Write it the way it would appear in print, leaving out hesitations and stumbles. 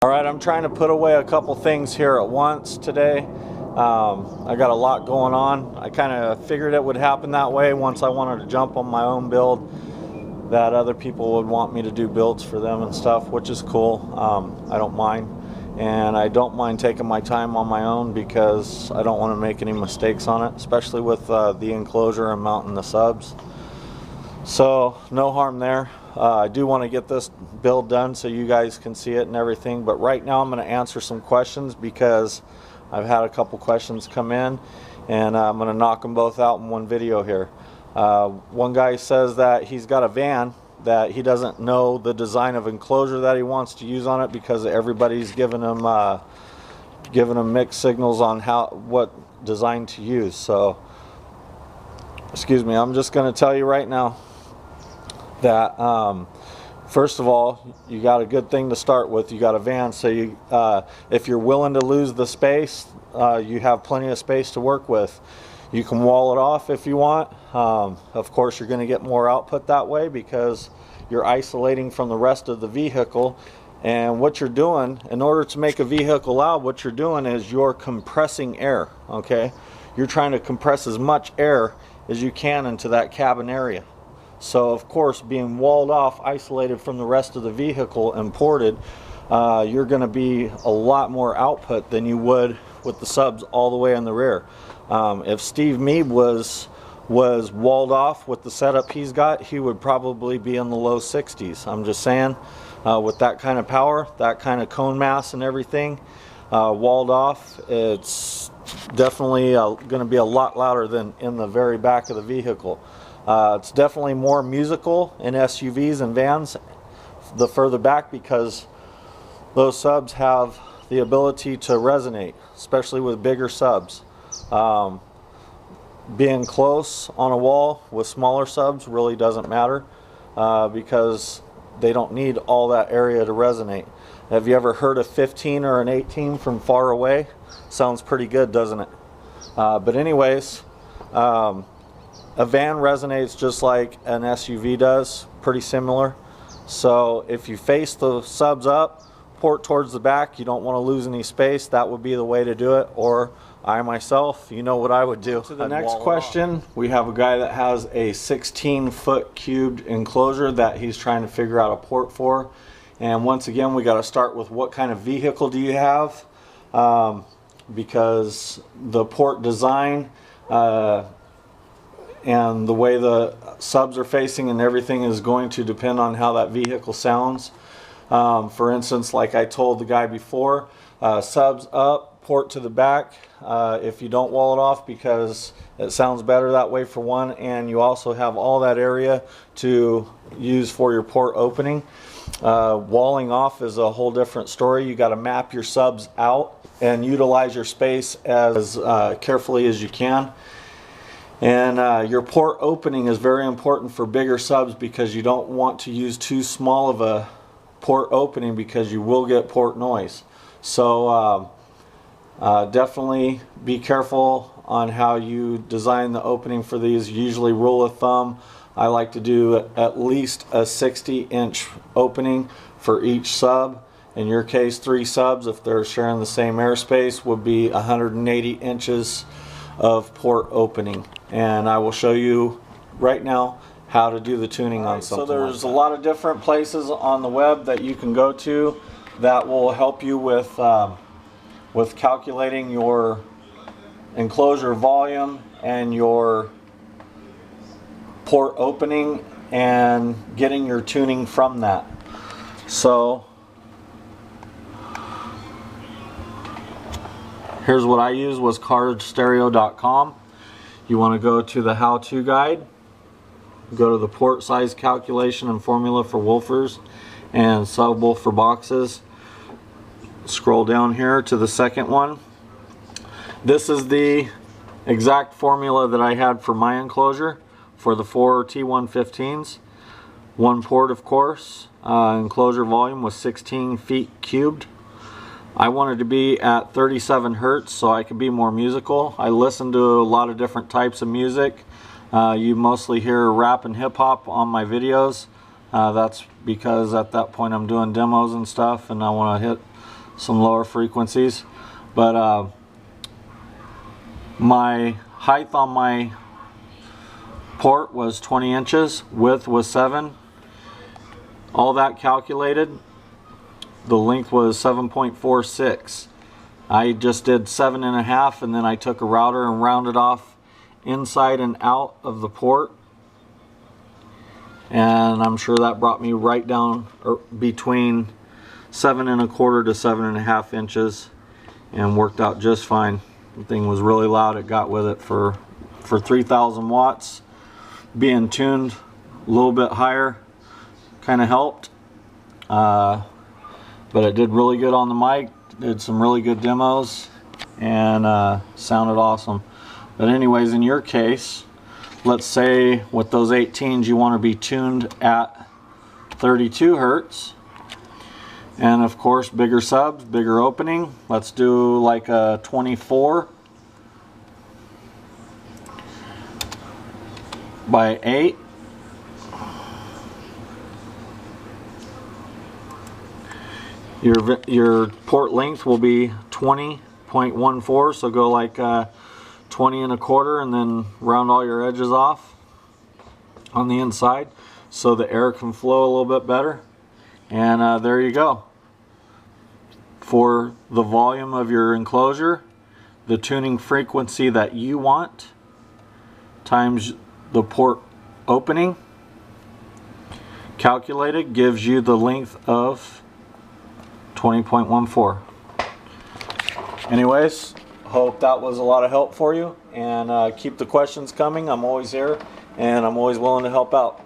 Alright, I'm trying to put away a couple things here at once today. I got a lot going on. I kind of figured it would happen that way once I wanted to jump on my own build, that other people would want me to do builds for them and stuff, which is cool. I don't mind. And I don't mind taking my time on my own because I don't want to make any mistakes on it, especially with the enclosure and mounting the subs. So no harm there. I do want to get this build done so you guys can see it and everything, but right now I'm going to answer some questions because I've had a couple questions come in, and I'm going to knock them both out in one video here. One guy says that he's got a van that he doesn't know the design of enclosure that he wants to use on it because everybody's giving him mixed signals on what design to use. So excuse me, I'm just going to tell you right now that first of all, you got a good thing to start with. You got a van, so you if you're willing to lose the space, you have plenty of space to work with. You can wall it off if you want. Of course, you're going to get more output that way because you're isolating from the rest of the vehicle. And what you're doing, in order to make a vehicle loud, what you're doing is you're compressing air. Okay, you're trying to compress as much air as you can into that cabin area. So of course, being walled off, isolated from the rest of the vehicle and ported, you're going to be a lot more output than you would with the subs all the way in the rear. If Steve Meeb was walled off with the setup he's got, he would probably be in the low 60s. I'm just saying, with that kind of power, that kind of cone mass and everything, walled off, it's definitely going to be a lot louder than in the very back of the vehicle. It's definitely more musical in SUVs and vans the further back because those subs have the ability to resonate, especially with bigger subs. Being close on a wall with smaller subs really doesn't matter because they don't need all that area to resonate. Have you ever heard a 15 or an 18 from far away? Sounds pretty good, doesn't it? But anyways, a van resonates just like an SUV does, pretty similar. So if you face the subs up, port towards the back, you don't want to lose any space, that would be the way to do it. Or I myself, you know what I would do. To the next question, we have a guy that has a 16-foot cubed enclosure that he's trying to figure out a port for. And once again, we got to start with what kind of vehicle do you have, because the port design and the way the subs are facing and everything is going to depend on how that vehicle sounds. For instance, like I told the guy before, subs up, port to the back if you don't wall it off, because it sounds better that way for one, and you also have all that area to use for your port opening. Walling off is a whole different story. You got to map your subs out and utilize your space as carefully as you can. And your port opening is very important for bigger subs because you don't want to use too small of a port opening because you will get port noise. So definitely be careful on how you design the opening for these. Usually, rule of thumb, I like to do at least a 60-inch opening for each sub. In your case, 3 subs, if they're sharing the same airspace, would be 180 inches of port opening. And I will show you right now how to do the tuning on something. So there's a lot of different places on the web that you can go to that will help you with calculating your enclosure volume and your port opening and getting your tuning from that. So here's what I used, was carstereo.com. You want to go to the how-to guide, go to the port size calculation and formula for woofers and subwoofer boxes. Scroll down here to the second one. This is the exact formula that I had for my enclosure for the 4 T115s. One port, of course. Enclosure volume was 16 feet cubed. I wanted to be at 37 hertz so I could be more musical. I listen to a lot of different types of music. You mostly hear rap and hip hop on my videos. That's because at that point I'm doing demos and stuff, and I want to hit some lower frequencies. But my height on my port was 20 inches, width was 7. All that calculated, the length was 7.46. I just did 7.5, and then I took a router and rounded off inside and out of the port, and I'm sure that brought me right down between 7.25 to 7.5 inches, and worked out just fine. The thing was really loud. It got with it for 3,000 watts. Being tuned a little bit higher kind of helped, but it did really good on the mic. Did some really good demos, and sounded awesome. But anyways, in your case, let's say with those 18s you want to be tuned at 32 hertz, and of course bigger subs, bigger opening. Let's do like a 24 by 8. Your port length will be 20.14, so go like 20.25, and then round all your edges off on the inside so the air can flow a little bit better. And there you go. For the volume of your enclosure, the tuning frequency that you want times the port opening calculated gives you the length of 20.14. Anyways, hope that was a lot of help for you, and keep the questions coming. I'm always here, and I'm always willing to help out.